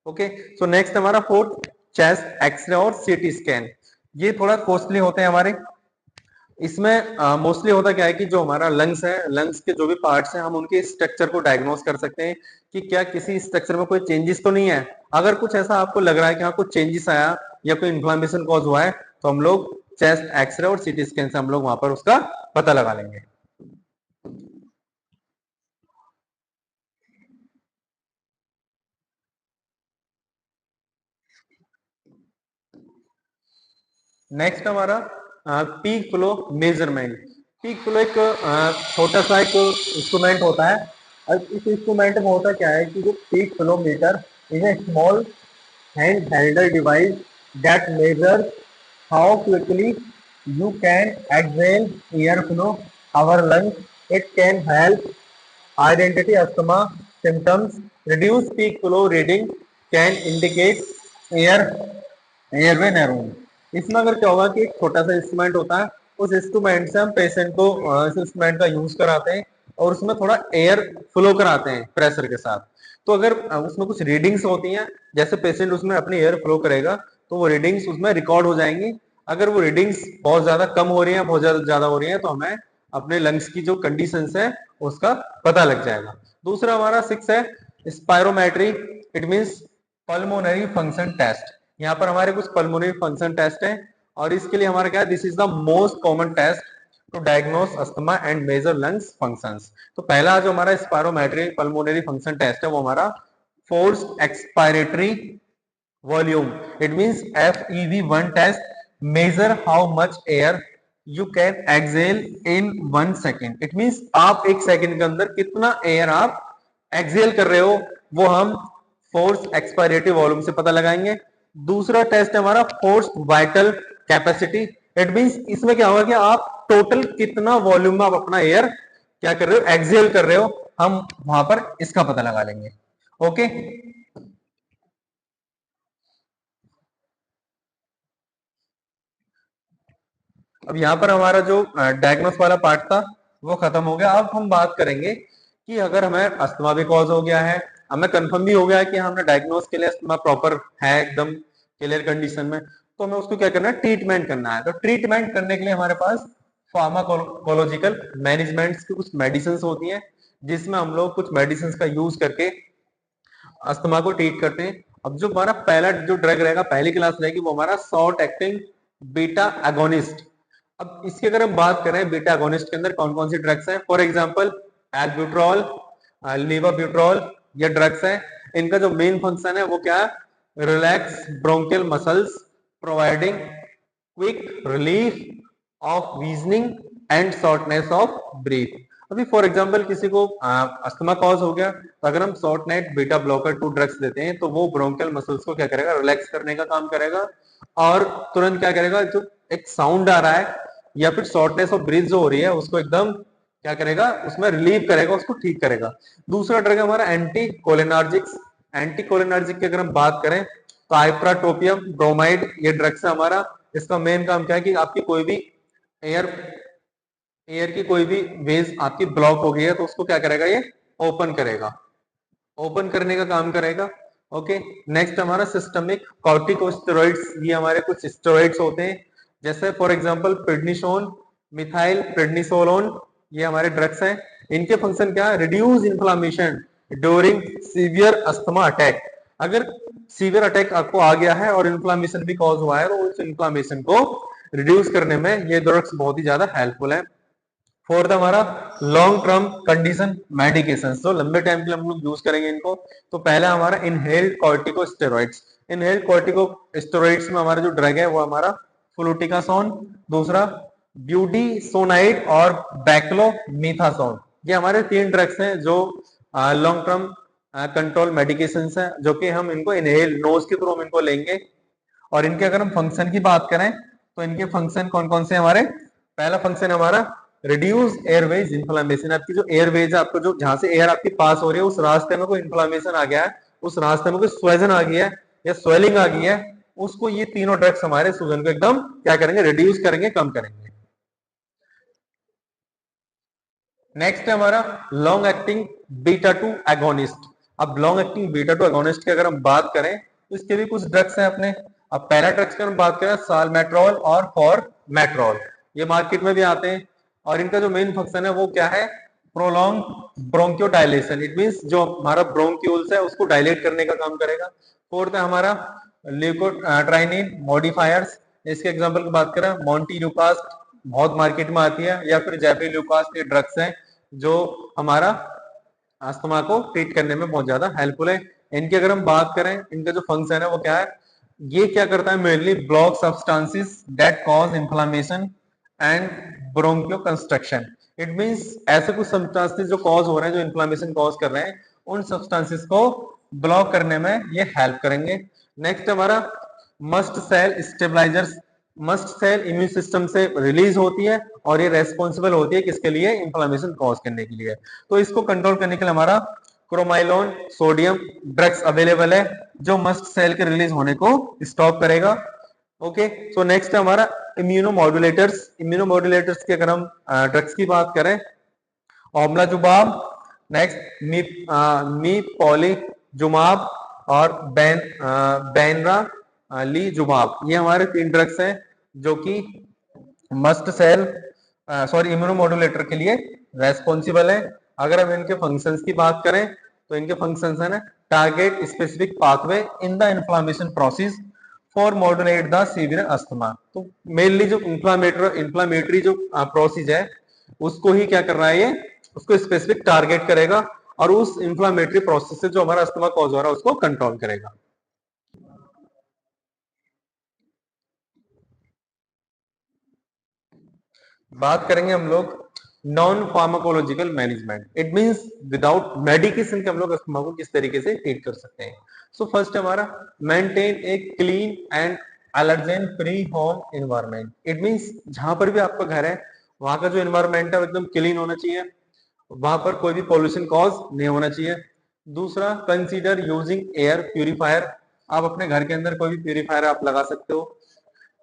ओके, सो नेक्स्ट हमारा फोर्थ, चेस्ट एक्सरे और CT स्कैन। ये थोड़ा कॉस्टली होते हैं हमारे। इसमें मोस्टली होता क्या है कि जो हमारा लंग्स है, लंग्स के जो भी पार्ट्स हैं, हम उनके स्ट्रक्चर को डायग्नोस कर सकते हैं कि क्या किसी स्ट्रक्चर में कोई चेंजेस तो नहीं है। अगर कुछ ऐसा आपको लग रहा है कि हाँ कुछ चेंजेस आया या कोई इन्फ्लामेशन कॉज हुआ है तो हम लोग चेस्ट एक्सरे और CT स्कैन से हम लोग वहां पर उसका पता लगा लेंगे। नेक्स्ट हमारा peak flow measurement. Peak flow एक छोटा सा एक इंस्ट्रूमेंट होता है। अब इस इंस्ट्रूमेंट में होता क्या है कि जो peak flow meter is a small hand held device that measures how quickly you can exhale airflow our lungs. It can help identity asthma symptoms. Reduced peak flow reading can indicate air airway narrowing. इसमें अगर क्या होगा कि एक छोटा सा instrument होता है, उस इंस्ट्रूमेंट से हम पेशेंट को इस इंस्ट्रूमेंट का यूज कराते हैं और उसमें थोड़ा एयर फ्लो कराते हैं प्रेशर के साथ। तो अगर उसमें कुछ रीडिंग्स होती हैं, जैसे पेशेंट उसमें अपनी एयर फ्लो करेगा तो वो रीडिंग्स उसमें रिकॉर्ड हो जाएंगी। अगर वो रीडिंग्स बहुत ज्यादा कम हो रही है, बहुत ज्यादा हो रही है, तो हमें अपने लंग्स की जो कंडीशन है उसका पता लग जाएगा। दूसरा हमारा 6 है spirometry, it means pulmonary function test. यहाँ पर हमारे कुछ पल्मोनरी फंक्शन टेस्ट हैं और इसके लिए हमारा क्या है, this is the most common test to diagnose asthma and measure lungs functions. तो पहला जो हमारा स्पायरोमेट्री पल्मोनरी फंक्शन टेस्ट है वो हमारा forced expiratory volume, it means FEV1 test measure how much air you can exhale in 1 second. It means आप 1 second के अंदर कितना एयर आप एक्सेल कर रहे हो, वो हम फोर्स एक्सपायरेटरी वॉल्यूम से पता लगाएंगे। दूसरा टेस्ट है हमारा force vital capacity. It means इसमें क्या होगा कि आप टोटल कितना वॉल्यूम में आप अपना एयर क्या कर रहे हो, एक्सेल कर रहे हो, हम वहां पर इसका पता लगा लेंगे। ओके, अब यहाँ पर हमारा जो डायग्नोस वाला पार्ट था वो खत्म हो गया। अब हम बात करेंगे कि अगर हमें अस्थमा भी कॉज हो गया है, हमें कंफर्म भी हो गया है कि हमने डायग्नोस के लिए अस्थमा प्रॉपर है, एकदम क्लियर कंडीशन में, तो हमें उसको क्या करना है, ट्रीटमेंट करना है। तो ट्रीटमेंट करने के लिए हमारे पास फार्माकोलॉजिकल मैनेजमेंट की कुछ मेडिसिन होती हैं, जिसमें हम लोग कुछ मेडिसिन का यूज करके अस्थमा को ट्रीट करते हैं। अब जो हमारा पहला जो ड्रग रहेगा, पहली क्लास रहेगी, वो हमारा शॉर्ट एक्टिंग बीटा एगोनिस्ट। अब इसकी अगर हम बात करें बीटा एगोनिस्ट के अंदर कौन कौन सी ड्रग्स हैं, फॉर एग्जांपल एल्ब्यूट्रॉल, लीवाब्यूट्रॉल, ये ड्रग्स हैं। इनका जो मेन फंक्शन है वो क्या है, relax bronchial muscles, providing quick relief of wheezing and shortness of breath. अभी फॉर एग्जांपल किसी को अस्थमा कॉज हो गया तो अगर हम शॉर्ट नाइट बीटा ब्लॉकर 2 ड्रग्स देते हैं तो वो ब्रोंकियल मसल्स को क्या करेगा, रिलैक्स करने का काम करेगा और तुरंत क्या करेगा, जो एक साउंड आ रहा है या फिर शॉर्टनेस ऑफ ब्रीथ जो हो रही है उसको एकदम क्या करेगा, उसमें रिलीव करेगा, उसको ठीक करेगा। दूसरा ड्रग हमारा एंटी कोलिनर्जिक्स। एंटी कोलिनर्जिक की अगर हम बात करें तो आइप्राटोपियम ब्रोमाइड, ये ड्रग्स है हमारा। इसका मेन काम क्या है कि आपकी कोई भी एयर एयर की कोई भी वेज आपकी ब्लॉक हो गई है तो उसको क्या करेगा, ये ओपन करेगा, ओपन करने का काम करेगा। ओके, नेक्स्ट हमारा सिस्टमिक कॉर्टिकोस्टेरॉइड्स, ये हमारे कुछ स्टेरॉइड्स होते हैं, जैसे for example prednisone, methyl prednisolone, ये हमारे ड्रग्स हैं। इनके फंक्शन क्या है, reduce inflammation during severe asthma attack. अगर सीवियर अटैक आपको आ गया है और इन्फ्लामेशन भी कॉज हुआ है तो उस इन्फ्लामेशन को रिड्यूस करने में ये ड्रग्स बहुत ही ज्यादा हेल्पफुल है। फोर्थ हमारा लॉन्ग टर्म कंडीशन मेडिकेशन, तो लंबे टाइम के लिए हम लोग यूज करेंगे इनको। तो पहला हमारा इनहेल्ड कॉर्टिकोस्टेरॉइड्स। इनहेल्ड कॉर्टिकोस्टेरॉइड्स में हमारा जो ड्रग है वो हमारा फ्लूटिकासोन, दूसरा ब्यूटीसोनाइड और बैक्लोमिथासोन। ये हमारे 3 ड्रग्स हैं जो लॉन्ग टर्म कंट्रोल मेडिकेशन है, जो कि हम इनको इनहेल नोज के थ्रू हम इनको लेंगे। और इनके अगर हम फंक्शन की बात करें तो इनके फंक्शन कौन कौन से हमारे, पहला फंक्शन हमारा रिड्यूस एयरवेज इन्फ्लामेशन। आपकी जो एयरवेज है, आपको जो जहां से एयर आपकी पास हो रही है उस रास्ते में कोई इन्फ्लामेशन आ गया है, उस रास्ते में कोई स्वेजन आ गया है या स्वेलिंग आ गई है, उसको ये तीनों ड्रग्स हमारे सूजन को एकदम क्या करेंगे, रिड्यूस करेंगे, कम करेंगे। नेक्स्ट है हमारा लॉन्ग एक्टिंग बीटा 2 एगोनिस्ट। अब लॉन्ग एक्टिंग बीटा 2 एगोनिस्ट की अगर हम बात करें तो इसके भी कुछ ड्रग्स हैं अपने। अब पहला ड्रग्स की हम बात करें सालमेट्रोल और फॉरमेट्रोल, ये मार्केट में भी आते हैं और इनका जो मेन फंक्शन है वो क्या है, प्रोलॉन्ग ब्रोंकियोडाइलेशन। इट मींस जो हमारा ब्रोंक्यूल्स है उसको डायलेट करने का काम करेगा। फोर्थ है हमारा ल्यूकोट्राइनिन मॉडिफायर्स। इसके एग्जांपल की बात करें मॉन्टेल्यूकास्ट, बहुत मार्केट में आती है, या फिर जेफिल्यूकास्ट, ये ड्रग्स हैं जो हमारा अस्थमा को ट्रीट करने में बहुत ज्यादा हेल्पफुल है। इनकी अगर हम बात करें, इनका जो फंक्शन है वो क्या है, ये क्या करता है, mainly block substances that cause inflammation and bronchoconstriction. It means ऐसे कुछ सब्सटेंसेस जो कॉज हो रहे हैं, जो इन्फ्लामेशन कॉज कर रहे हैं, उन सब्सटेंसेस को ब्लॉक करने में ये हेल्प करेंगे। नेक्स्ट हमारा mast cell stabilizers. Mast cell immune system से रिलीज होती है और ये रेस्पॉन्सिबल होती है किसके लिए, इन्फ्लामेशन कॉज करने के लिए। तो इसको कंट्रोल करने के लिए हमारा क्रोमाइलोन सोडियम ड्रग्स अवेलेबल है जो मस्ट सेल के रिलीज होने को स्टॉप करेगा। ओके, सो नेक्स्ट है हमारा इम्यूनोमॉड्यूलेटर्स। इम्यूनोमॉड्यूलेटर्स की अगर हम ड्रग्स की बात करें, ओमलाजुबाब, नेक्स्ट मी पॉलीजुमाब और बैनरा ली जुबाब, ये हमारे 3 ड्रग्स हैं जो कि मस्ट सेल इम्यूनोमॉड्यूलेटर के लिए रेस्पॉन्सिबल है। अगर हम इनके फंक्शंस की बात करें तो इनके फंक्शंस है ना, target specific pathway in the inflammation process for modulate the severe asthma. तो मेनली जो इन्फ्लामेटरी जो प्रोसेस है उसको ही क्या कर रहा है, ये उसको स्पेसिफिक टारगेट करेगा और उस इन्फ्लामेटरी प्रोसेस से जो हमारा अस्थमा कॉज हो रहा है उसको कंट्रोल करेगा। बात करेंगे हम लोग non pharmacological management. It means without medication के हम लोग अस्थमा को किस तरीके से ट्रीट कर सकते हैं। सो फर्स्ट हमारा maintain a clean and allergen free home environment. It means जहां पर भी आपका घर है वहां का जो एनवायरनमेंट है वो एकदम क्लीन होना चाहिए, वहां पर कोई भी पॉल्यूशन कॉज नहीं होना चाहिए। दूसरा, कंसीडर यूजिंग एयर प्यूरिफायर। आप अपने घर के अंदर कोई भी प्यूरिफायर आप लगा सकते हो।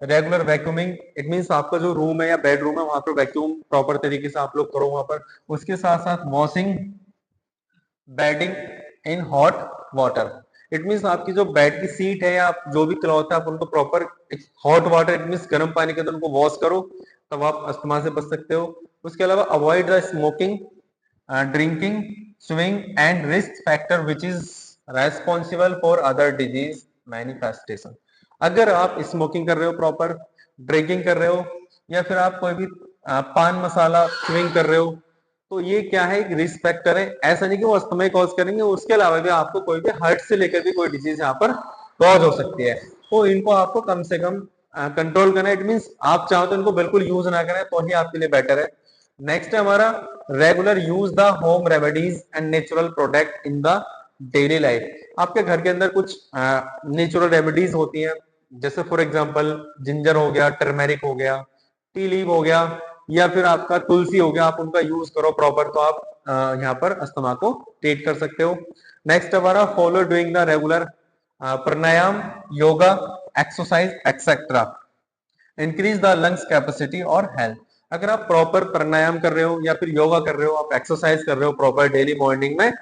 रेगुलर वैक्यूमिंग, इट मींस आपका जो रूम है या बेडरूम है वहां पर वैक्यूम प्रॉपर तरीके से आप लोग करो वहां पर। उसके साथ साथ washing bedding in hot water. It means आपकी जो बेड की सीट है या जो भी क्लॉथ है आप उनको proper hot water, it means गर्म पानी के अंदर उनको वॉश करो, तब आप अस्थमा से बच सकते हो। उसके अलावा avoid the smoking, drinking, swing and risk factor which is responsible for other disease manifestation. अगर आप स्मोकिंग कर रहे हो, प्रॉपर ड्रिंकिंग कर रहे हो, या फिर आप कोई भी पान मसाला स्विंग कर रहे हो, तो ये क्या है, रिस्क फैक्टर है। ऐसा नहीं कि वो अस्थमा कॉज करेंगे, उसके अलावा भी आपको कोई भी हार्ट से लेकर भी कोई डिजीज यहाँ पर कॉज हो सकती है। तो इनको आपको कम से कम कंट्रोल करना है। इट मींस आप चाहो तो इनको बिल्कुल यूज ना करें तो ही आपके लिए बेटर है। नेक्स्ट है हमारा regular use the home remedies and natural product in the daily life. आपके घर के अंदर कुछ नेचुरल रेमेडीज होती हैं, जैसे फॉर एग्जांपल जिंजर हो गया, टर्मेरिक हो गया, टी लीव हो गया, या फिर आपका तुलसी हो गया, आप उनका यूज करो प्रॉपर, तो आप यहाँ पर अस्थमा को ट्रीट कर सकते हो। नेक्स्ट हमारा follow doing the regular pranayama, yoga, exercise etcetera increase the lungs capacity और हेल्थ। अगर आप प्रॉपर प्राणायाम कर रहे हो या फिर योगा कर रहे हो, आप एक्सरसाइज कर रहे हो प्रॉपर डेली मॉर्निंग में,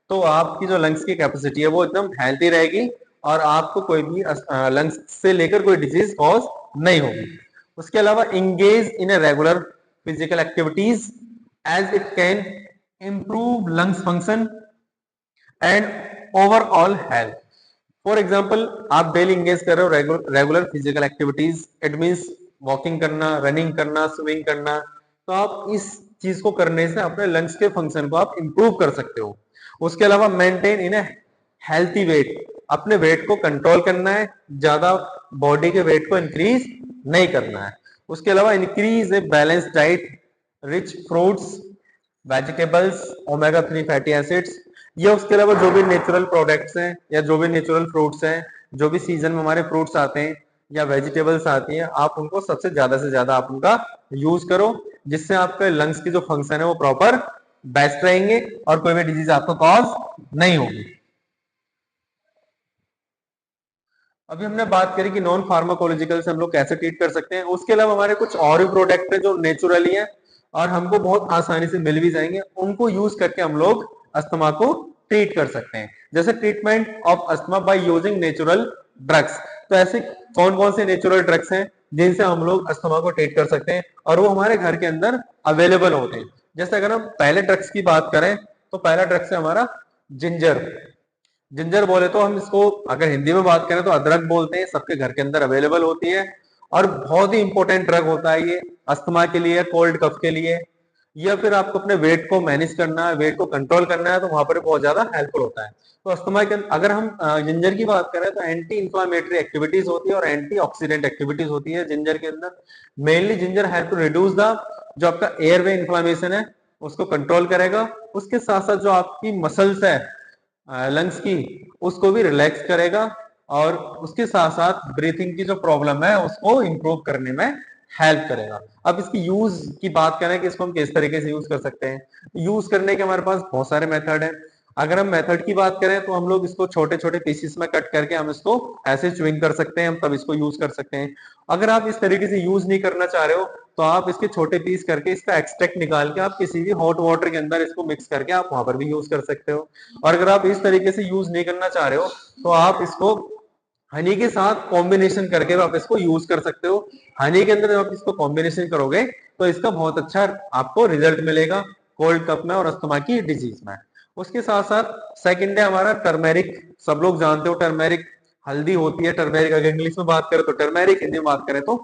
तो आपकी जो लंग्स की कैपेसिटी है वो एकदम हेल्थी रहेगी और आपको कोई भी लंग्स से लेकर कोई डिजीज कॉज नहीं होगी। उसके अलावा engage in a regular physical activities as it can improve lungs function and overall health. For example, आप डेली इंगेज कर रहे हो regular physical activities, it means walking करना, रनिंग करना, स्विमिंग करना, तो आप इस चीज को करने से अपने लंग्स के फंक्शन को आप इंप्रूव कर सकते हो। उसके अलावा मेंटेन इन हेल्थी वेट, अपने वेट को कंट्रोल करना है, ज्यादा बॉडी के वेट को इंक्रीज नहीं करना है। उसके अलावा increase a balance diet, rich fruits, vegetables, omega 3 fatty acids, या उसके अलावा जो भी नेचुरल प्रोडक्ट्स हैं या जो भी नेचुरल फ्रूट्स हैं, जो भी सीजन में हमारे फ्रूट्स आते हैं या वेजिटेबल्स आती हैं, आप उनको सबसे ज्यादा से ज्यादा आप उनका यूज करो, जिससे आपके लंग्स की जो फंक्शन है वो प्रॉपर बेस्ट रहेंगे और कोई भी डिजीज आपको कॉज नहीं होगी। अभी हमने बात करी कि नॉन फार्माकोलॉजिकल से हम लोग कैसे ट्रीट कर सकते हैं। उसके अलावा हमारे कुछ और भी प्रोडक्ट है जो नेचुरली है और हमको बहुत आसानी से मिल भी जाएंगे, उनको यूज करके हम लोग अस्थमा को ट्रीट कर सकते हैं। जैसे treatment of asthma by using natural drugs, तो ऐसे कौन कौन से नेचुरल ड्रग्स हैं जिनसे हम लोग अस्थमा को ट्रीट कर सकते हैं और वो हमारे घर के अंदर अवेलेबल होते हैं। जैसे अगर हम पहले ड्रग्स की बात करें तो पहला ड्रग्स है हमारा जिंजर। जिंजर बोले तो हम इसको अगर हिंदी में बात करें तो अदरक बोलते हैं, सबके घर के अंदर अवेलेबल होती है और बहुत ही इंपॉर्टेंट ड्रग होता है ये अस्थमा के लिए, कोल्ड कफ के लिए, या फिर आपको अपने वेट को मैनेज करना है, वेट को कंट्रोल करना है, तो वहां पर बहुत ज्यादा हेल्पफुल होता है। तो अस्थमा के अगर हम जिंजर की बात करें तो एंटी इंफ्लामेटरी एक्टिविटीज होती है और एंटी ऑक्सीडेंट एक्टिविटीज होती है जिंजर के अंदर। Mainly ginger help to reduce the जो आपका एयरवे इन्फ्लामेशन है उसको कंट्रोल करेगा। उसके साथ साथ जो आपकी मसल्स है लंग्स की उसको भी रिलैक्स करेगा और उसके साथ साथ ब्रीथिंग की जो प्रॉब्लम है उसको इंप्रूव करने में हेल्प करेगा। अब इसकी यूज की बात करें कि इसको हम किस तरीके से यूज कर सकते हैं, यूज करने के हमारे पास बहुत सारे मेथड हैं। अगर हम मेथड की बात करें तो हम लोग इसको छोटे छोटे पीसेस में कट करके हम इसको ऐसे च्युइंग कर सकते हैं, हम तब इसको यूज कर सकते हैं। अगर आप इस तरीके से यूज नहीं करना चाह रहे हो तो आप इसके छोटे पीस करके इसका एक्सट्रैक्ट निकाल के आप किसी भी हॉट वाटर के अंदर इसको मिक्स करके आप वहां पर भी यूज कर सकते हो। और अगर आप इस तरीके से यूज नहीं करना चाह रहे हो तो आप इसको हनी के साथ कॉम्बिनेशन करके आप इसको यूज कर सकते हो। हनी के अंदर जब आप इसको कॉम्बिनेशन करोगे तो इसका बहुत अच्छा आपको रिजल्ट मिलेगा कोल्ड कफ में और अस्थमा की डिजीज में। उसके साथ साथ सेकंड है हमारा टर्मेरिक। सब लोग जानते हो टर्मेरिक हल्दी होती है, टर्मेरिक अगर इंग्लिश में बात करें तो टर्मेरिक, हिंदी में बात करें तो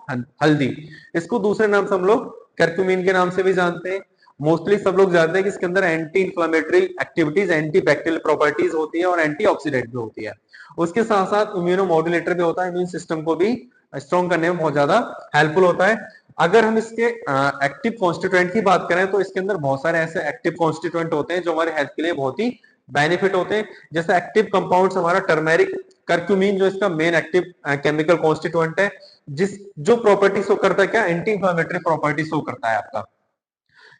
हल्दी। इसको दूसरे नाम से हम लोग कर्क्यूमिन के नाम से भी जानते हैं। मोस्टली सब लोग जानते हैं कि इसके अंदर anti inflammatory activities, anti bacterial properties होती है और एंटी ऑक्सीडेंट भी होती है। उसके साथ साथ इम्यूनो मॉड्यूलेटर भी होता है, इम्यून सिस्टम को भी स्ट्रॉन्ग करने में बहुत ज्यादा हेल्पफुल होता है। अगर हम इसके एक्टिव कॉन्स्टिट्यूएंट की बात करें तो इसके अंदर बहुत सारे ऐसे एक्टिव कॉन्स्टिट्यूएंट होते हैं जो हमारे हेल्थ के लिए बहुत ही बेनिफिट होते हैं। जैसे एक्टिव कंपाउंड्स हमारा टर्मेरिक, कर्क्यूमिन जो इसका मेन एक्टिव केमिकल कॉन्स्टिट्यूएंट है, जिस जो प्रॉपर्टी शो करता है, क्या एंटी इंफ्लेमेटरी प्रॉपर्टी शो करता है आपका।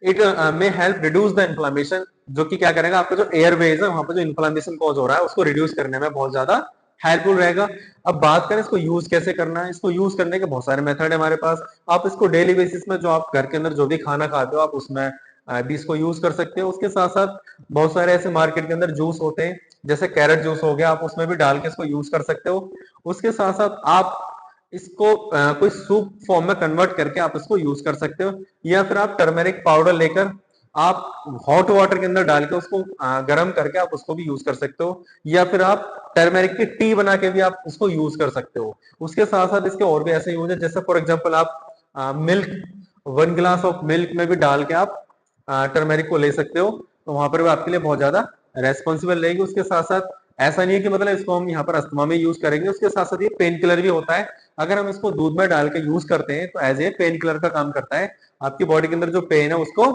It may help reduce the inflammation, जो कि क्या करेगा आपका जो एयरवेज है वहां पर जो इन्फ्लेमेशन कॉज हो रहा है उसको रिड्यूस करने में बहुत ज्यादा हेल्पफुल रहेगा। अब बात करें इसको यूज कैसे करना है, इसको यूज करने के बहुत सारे मेथड है हमारे पास। आप इसको डेली बेसिस में जो आप घर के अंदर जो भी खाना खाते हो आप उसमें भी इसको यूज कर सकते हो। उसके साथ साथ बहुत सारे ऐसे मार्केट के अंदर जूस होते हैं, जैसे कैरेट जूस हो गया, आप उसमें भी डाल के इसको यूज कर सकते हो। उसके साथ साथ आप इसको कोई सूप फॉर्म में कन्वर्ट करके आप इसको यूज कर सकते हो, या फिर आप टर्मेरिक पाउडर लेकर आप हॉट वाटर के अंदर डाल के उसको गर्म करके आप उसको भी यूज कर सकते हो, या फिर आप टर्मेरिक की टी बना के भी आप उसको यूज कर सकते हो। उसके साथ साथ इसके और भी ऐसे यूज है, जैसे फॉर एग्जांपल आप मिल्क 1 गिलास ऑफ मिल्क में भी डाल के आप टर्मेरिक को ले सकते हो, तो वहां पर भी आपके लिए बहुत ज्यादा रेस्पॉन्सिबल रहेगी। उसके साथ साथ ऐसा नहीं है कि मतलब इसको हम यहाँ पर अस्थमा में यूज करेंगे, उसके साथ साथ ये पेन किलर भी होता है। अगर हम इसको दूध में डाल के यूज करते हैं तो एज ए पेन किलर का काम करता है, आपकी बॉडी के अंदर जो पेन है उसको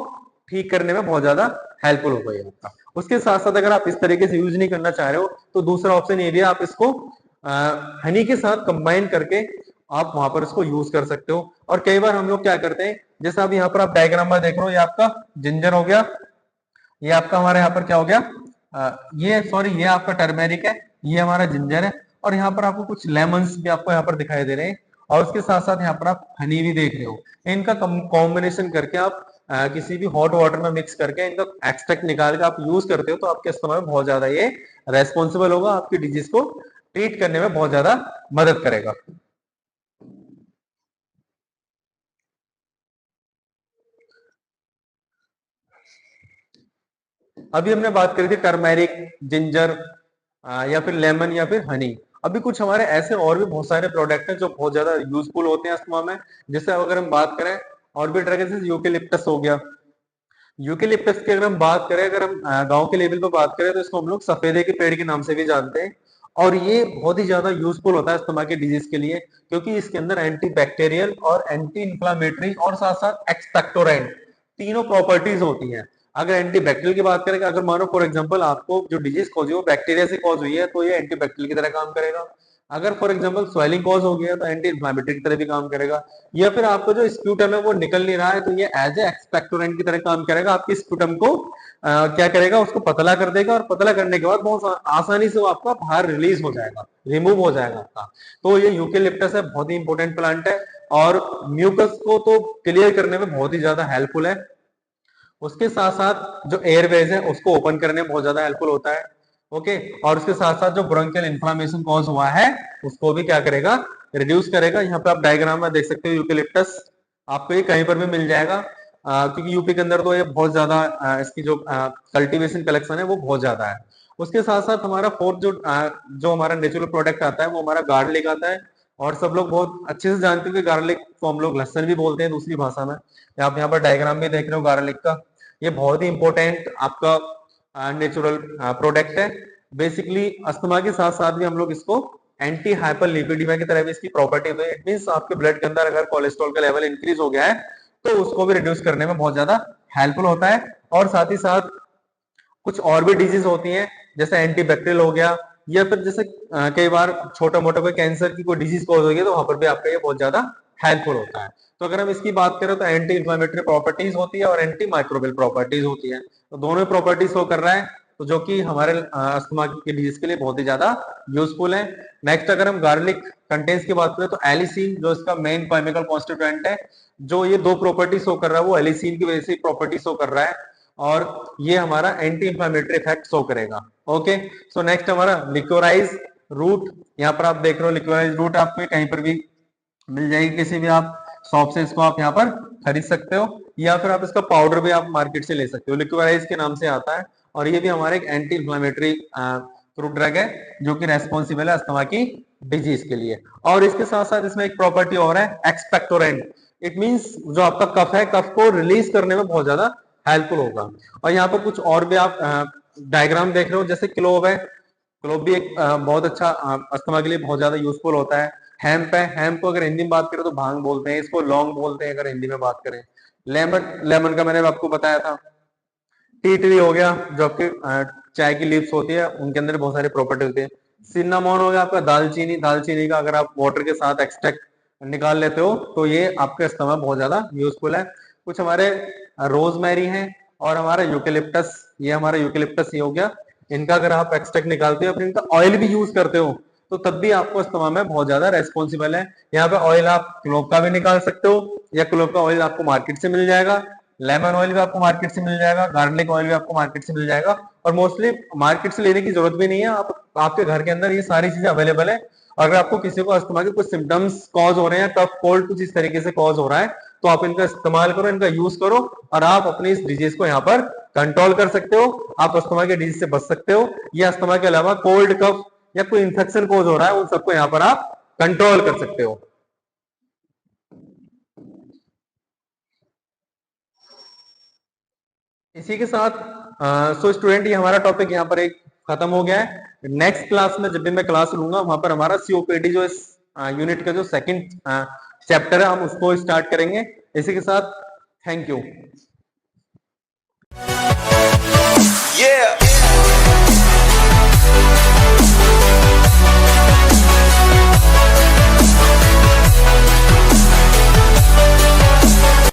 ठीक करने में बहुत ज्यादा हेल्पफुल होगा ये आपका। उसके साथ साथ अगर आप इस तरीके से यूज नहीं करना चाह रहे हो तो दूसरा ऑप्शन ये भी है, आप इसको हनी के साथ कंबाइन करके आप वहां पर इसको यूज कर सकते हो। और कई बार हम लोग क्या करते हैं, जैसे आप यहाँ पर आप डायग्राम में देख रहे हो, ये आपका जिंजर हो गया, ये आपका हमारे यहाँ पर क्या हो गया, ये सॉरी ये आपका टर्मेरिक है, ये हमारा जिंजर है, और यहाँ पर आपको कुछ लेमन्स भी आपको यहाँ पर दिखाई दे रहे हैं, और उसके साथ साथ यहाँ पर आप हनी भी देख रहे हो। इनका कॉम्बिनेशन करके आप किसी भी हॉट वाटर में मिक्स करके इनका एक्सट्रैक्ट निकाल के आप यूज करते हो तो आपके इस्तेमाल में बहुत ज्यादा ये रेस्पॉन्सिबल होगा, आपकी डिजीज को ट्रीट करने में बहुत ज्यादा मदद करेगा। अभी हमने बात करी थी टर्मेरिक, जिंजर, या फिर लेमन या फिर हनी। अभी कुछ हमारे ऐसे और भी बहुत सारे प्रोडक्ट हैं जो बहुत ज्यादा यूजफुल होते हैं अस्थमा में। जैसे अगर हम बात करें और भी ड्रग, जैसे यूकेलिप्टस हो गया। यूकेलिप्टस की अगर हम बात करें, अगर हम गांव के लेवल पे बात करें तो इसको हम लोग सफेदे के पेड़ के नाम से भी जानते हैं। और ये बहुत ही ज्यादा यूजफुल होता है अस्थमा के डिजीज के लिए, क्योंकि इसके अंदर एंटी बैक्टीरियल और एंटी इंफ्लामेटरी और साथ साथ एक्सपेक्टोरेंट तीनों प्रॉपर्टीज होती हैं। अगर एंटी बैक्टीरियल की बात करें, अगर मानो फॉर एग्जांपल आपको जो डिजीज कॉज हुई वो बैक्टीरिया से कॉज हुई है, तो ये एंटी बैक्टीरियल की तरह काम करेगा। अगर फॉर एग्जांपल स्वेलिंग कॉज हो गया तो एंटी इंफ्लेमेटरी की तरह भी काम करेगा। या फिर आपको जो स्प्यूटम है वो निकल नहीं रहा है, तो ये एज ए एक्सपेक्टोरेंट की तरह काम करेगा, आपकी स्प्यूटम को क्या करेगा, उसको पतला कर देगा, और पतला करने के बाद बहुत आसानी से वो आपका बाहर रिलीज हो जाएगा, रिमूव हो जाएगा आपका। तो ये यूकेलिप्टस है, बहुत ही इंपॉर्टेंट प्लांट है, और म्यूकस को तो क्लियर करने में बहुत ही ज्यादा हेल्पफुल है। उसके साथ साथ जो एयरवेज है उसको ओपन करने में बहुत ज्यादा हेल्पफुल होता है। ओके, और उसके साथ साथ जो ब्रोंकियल इन्फ्लामेशन कॉज हुआ है उसको भी क्या करेगा, रिड्यूस करेगा। यहाँ पे आप डायग्राम में देख सकते हो यूकेलिप्टस, आपको ये कहीं पर भी मिल जाएगा, क्योंकि यूपी के अंदर तो ये बहुत ज्यादा इसकी जो कल्टीवेशन कलेक्शन है वो बहुत ज्यादा है। उसके साथ साथ हमारा फोर्थ जो हमारा नेचुरल प्रोडक्ट आता है वो हमारा गार्लिक आता है। और सब लोग बहुत अच्छे से जानते हो कि गार्लिक को हम लोग लहसुन भी बोलते हैं दूसरी भाषा में। आप यहाँ पर डायग्राम भी देख रहे हो गार्लिक का। ये बहुत ही इंपॉर्टेंट आपका नेचुरल प्रोडक्ट है। बेसिकली अस्थमा के साथ साथ भी हम लोग इसको एंटी हाइपरलिपिडीमिया की तरह भी इसकी प्रॉपर्टी है। इट मींस आपके ब्लड के अंदर अगर कोलेस्ट्रॉल का लेवल इंक्रीज हो गया है तो उसको भी रिड्यूस करने में बहुत ज्यादा हेल्पफुल होता है। और साथ ही साथ कुछ और भी डिजीज होती हैं, जैसे एंटी बैक्टीरियल हो गया, या फिर जैसे कई बार छोटा मोटा कोई कैंसर की कोई डिजीज कॉज हो गई तो वहां पर भी आपका ये बहुत ज्यादा हेल्पफुल होता है। तो अगर हम इसकी बात करें तो एंटी इंफ्लेमेटरी प्रॉपर्टीज होती है और एंटी माइक्रोबियल प्रॉपर्टीज होती है, तो दोनों प्रॉपर्टीज शो कर रहा है, तो जो कि हमारे अस्थमा के डिजीज के लिए बहुत ही ज्यादा यूजफुल है। नेक्स्ट अगर हम गार्लिक कंटेंट्स की बात करें तो एलिसीन जो इसका मेन केमिकल कॉन्स्टिट्यूएंट है, जो ये दो प्रॉपर्टी शो कर रहा है वो एलिसीन की वजह से प्रॉपर्टी शो कर रहा है, और ये हमारा एंटी इंफ्लेमेटरी इफेक्ट शो करेगा। ओके, सो नेक्स्ट हमारा लिक्योराइज रूट, यहाँ पर आप देख रहे हो लिक्योराइज रूट आपको कहीं पर भी मिल जाएगी, किसी भी आप शॉप से इसको आप यहाँ पर खरीद सकते हो, या फिर आप इसका पाउडर भी आप मार्केट से ले सकते हो, लिक्विडाइज के नाम से आता है। और ये भी हमारे एक एंटी इंफ्लेमेटरी फ्रूट ड्रग है जो कि रेस्पॉन्सिबल है अस्थमा की डिजीज के लिए। और इसके साथ साथ इसमें एक प्रॉपर्टी और है एक्सपेक्टोरेंट। इट मींस जो आपका कफ है, कफ को रिलीज करने में बहुत ज्यादा हेल्पफुल होगा। और यहाँ पर कुछ और भी आप डायग्राम देख रहे हो, जैसे क्लोव है, क्लोव भी एक बहुत अच्छा अस्थमा के लिए बहुत ज्यादा यूजफुल होता है। हेम्प है, हेम्प को अगर हिंदी में बात करें तो भांग बोलते हैं, इसको लौंग बोलते हैं अगर हिंदी में बात करें। लेमन, लेमन का मैंने आपको बताया था। टी ट्री हो गया जो आपके चाय की लीव्स होती है, उनके अंदर बहुत सारी प्रॉपर्टी होती है। सिन्नामोन हो गया आपका दालचीनी, दालचीनी का अगर आप वाटर के साथ एक्सट्रैक्ट निकाल लेते हो तो ये आपके अस्थमा बहुत ज्यादा यूजफुल है। कुछ हमारे रोजमेरी है और हमारा यूकेलिप्टस, ये हमारा यूकेलिप्टस ये हो गया, इनका अगर आप एक्सट्रैक्ट निकालते हो, फिर इनका ऑयल भी यूज करते हो तो तब भी आपको अस्थमा में बहुत ज्यादा रेस्पॉन्सिबल है। यहाँ पे ऑयल आप क्लोव का भी निकाल सकते हो, या क्लोव का ऑयल आपको मार्केट से मिल जाएगा, लेमन ऑयल भी आपको मार्केट से मिल जाएगा, गार्लिक ऑयल भी आपको मार्केट से मिल जाएगा। और मोस्टली मार्केट से लेने की जरूरत भी नहीं है, आप आपके घर के अंदर ये सारी चीजें अवेलेबल है। अगर आपको किसी को अस्थमा के कुछ सिम्टम्स कॉज हो रहे हैं, कफ कोल्ड कुछ इस तरीके से कॉज हो रहा है, तो आप इनका इस्तेमाल करो, इनका यूज करो, और आप अपनी इस डिजीज को यहाँ पर कंट्रोल कर सकते हो। आप अस्थमा के डिजीज से बच सकते हो। ये अस्थमा के अलावा कोल्ड, कफ या कोई इंफेक्शन कोज हो रहा है, उन सबको यहाँ पर आप कंट्रोल कर सकते हो। इसी के साथ सो स्टूडेंट ये हमारा टॉपिक यहाँ पर एक खत्म हो गया है। नेक्स्ट क्लास में जब भी मैं क्लास लूंगा वहां पर हमारा सीओपीडी जो इस यूनिट का जो सेकंड चैप्टर है हम उसको स्टार्ट करेंगे। इसी के साथ थैंक यू।